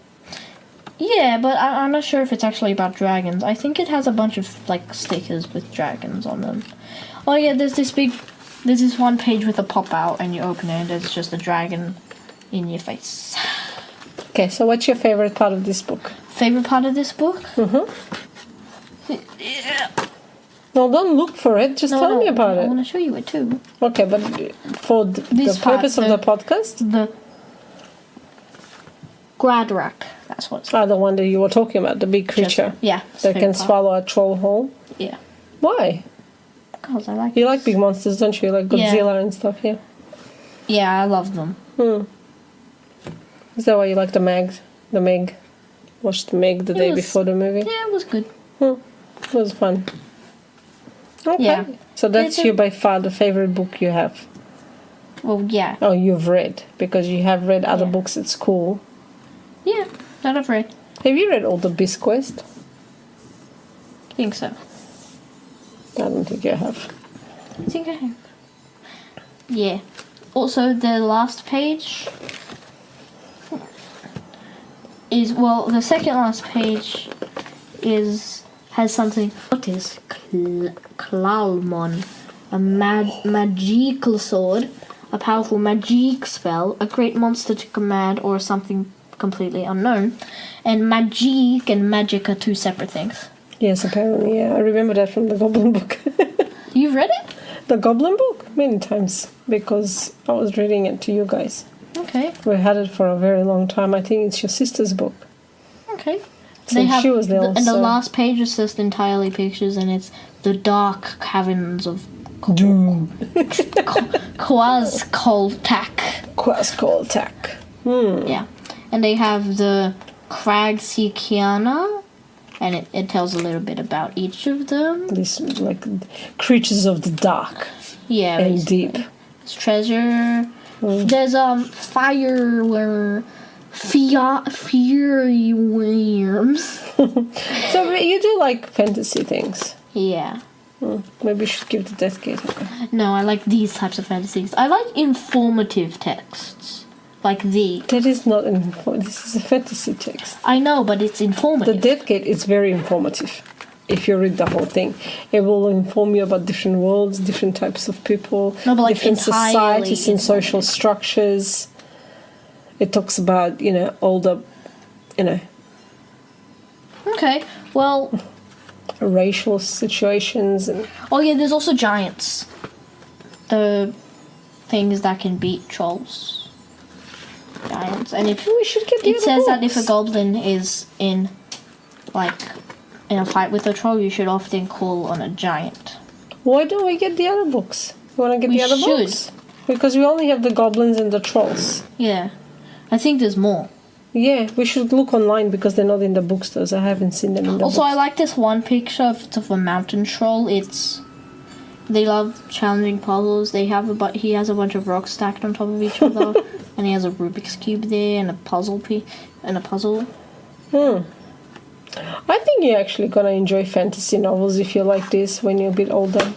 Yeah, but I'm not sure if it's actually about dragons. I think it has a bunch of like stickers with dragons on them. Oh yeah, there's this one page with a pop out, and you open it, and there's just a dragon in your face. Okay, so what's your favorite part of this book? Favorite part of this book? Well, don't look for it. Just tell me about I it. want to show you it too. Okay, but for This the part, purpose of the podcast? The Gradrak. That's what it's The one that you were talking about, the big creature yeah. it's that can favorite part. swallow a troll whole. Yeah. Why? Because I like You like big monsters, don't you? Like Yeah. Godzilla and stuff, yeah. Yeah, I love them. Is that why you like the Meg? The Meg? Watched the Meg the day was- before the movie? Yeah, it was good. It was fun. Okay. Yeah. So that's It's a- by far the favorite book you have. Well, yeah. Oh, you've read. Because you have read other Yeah. books at school. Yeah, that I've read. Have you read all the Beast Quest? I think so. I don't think you have. I think I have. Yeah. Also, the last page is, well, the second last page has something. What is Klalmon? A magical sword, a powerful magic spell, a great monster to command, or something completely unknown. And magic and magic are two separate things. Yes, apparently, yeah. I remember that from the Goblin book. You've read it? The Goblin book? Many times. Because I was reading it to you guys. Okay. We had it for a very long time. I think it's your sister's book. Okay. Since she was little, and the so- last page is just entirely pictures, and it's the dark caverns of Doom. Quaskoltak. Quaskoltak. Yeah, and they have the Kragsikiana, and it tells a little bit about each of them. These, like, creatures of the dark Yeah, and basically. deep. It's treasure. There's fire where fury worms. So you do like fantasy things. Yeah. Maybe you should give the Death Gate a go. No, I like these types of fantasies. I like informative texts. Like the. That is not this is a fantasy text. I know, but it's The informative. Death Gate is very informative. If you read the whole thing, it will inform you about different worlds, different types of people, No, but, like, different entirely societies and social structures. It talks about, all the, Okay, well, racial situations and oh yeah, there's also giants. The things that can beat trolls. Giants. And if we should get the it other says that if a books. goblin is in a fight with a troll, you should often call on a giant. Why don't we get the other books? You want to get We the other should. books? Because we only have the goblins and the trolls. Yeah. I think there's more. Yeah, we should look online because they're not in the bookstores. I haven't seen them in the Also, I books. like this one picture of a mountain troll. They love challenging puzzles. He has a bunch of rocks stacked on top of each other, and he has a Rubik's cube there and a puzzle puzzle. I think you're actually gonna enjoy fantasy novels if you like this when you're a bit older.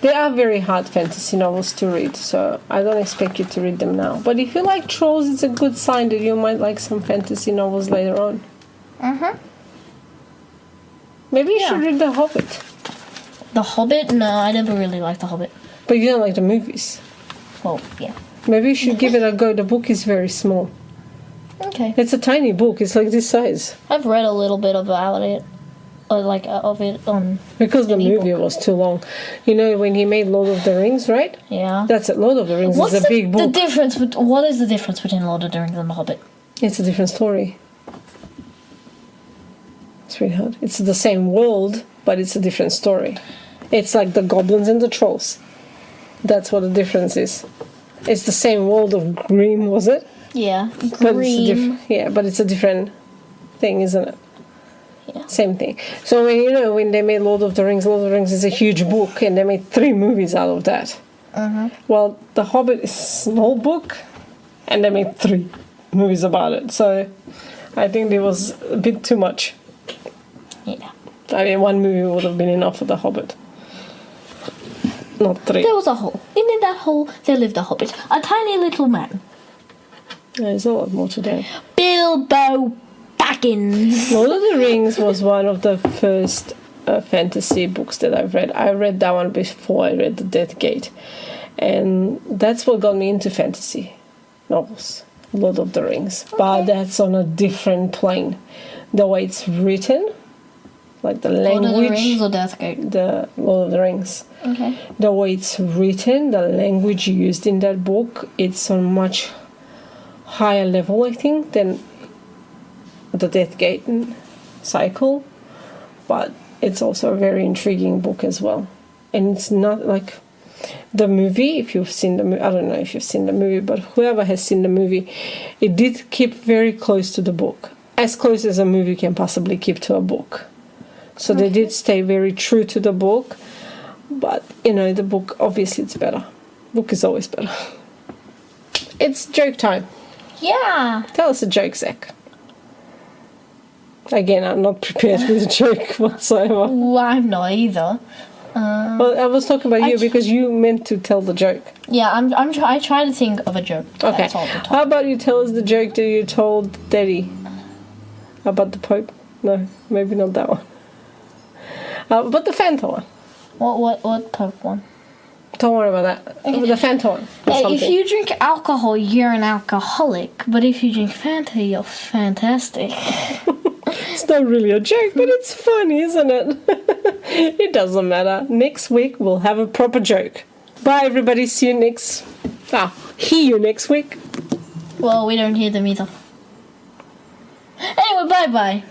They are very hard fantasy novels to read, so I don't expect you to read them now. But if you like trolls, it's a good sign that you might like some fantasy novels later on. Maybe you Yeah. should read The Hobbit. The Hobbit? No, I never really liked The Hobbit. But you don't like the movies. Well, yeah. Maybe you should give it a go. The book is very small. Okay. It's a tiny book. It's like this size. I've read a little bit about it. Of it on. Because the An movie ebook. was too long. You know, when he made Lord of the Rings, right? Yeah. That's it. Lord of the Rings What's is a big the book. difference? What is the difference between Lord of the Rings and The Hobbit? It's a different story. Sweetheart. It's the same world, but it's a different story. It's like the goblins and the trolls. That's what the difference is. It's the same world of Grimm, was it? Yeah. But it's a Green. but it's a different thing, isn't it? Yeah. Same thing. So when they made Lord of the Rings is a huge book, and they made 3 movies out of that. Well, The Hobbit is a small book, and they made 3 movies about it. So I think there was a bit too much. Yeah. I mean, 1 movie would have been enough for The Hobbit. Not 3. There was a hole. And in that hole, there lived a hobbit. A tiny little man. There's a lot more to do. Bilbo Baggins. Lord of the Rings was one of the first fantasy books that I've read. I read that one before I read The Death Gate. And that's what got me into fantasy novels. Lord of the Rings. But that's on a different plane. The way it's written, like the language. Lord of the Rings or Death Gate? The Lord of the Rings. Okay. The way it's written, the language used in that book, it's on much higher level, I think, than the Death Gate cycle. But it's also a very intriguing book as well. And it's not like the movie, if you've seen the movie, I don't know if you've seen the movie, but whoever has seen the movie, it did keep very close to the book. As close as a movie can possibly keep to a book. So they did stay very true to the book. But, you know, the book, obviously it's better. Book is always better. It's joke time. Yeah. Tell us a joke, Zach. Again, I'm not prepared with a joke whatsoever. Well, I'm not either. Well, I was talking about you because you meant to tell the joke. Yeah, I try to think of a joke. Okay. That's all the time. How about you tell us the joke that you told Daddy about the Pope? No, maybe not that one. But the Fanta one. What Pope one? Don't worry about that. The Fanta one. or If something. you drink alcohol, you're an alcoholic. But if you drink Fanta, you're fantastic. It's not really a joke, but it's funny, isn't it? It doesn't matter. Next week we'll have a proper joke. Bye, everybody. See you next. Hear you next week. Well, we don't hear them either. Anyway, bye-bye.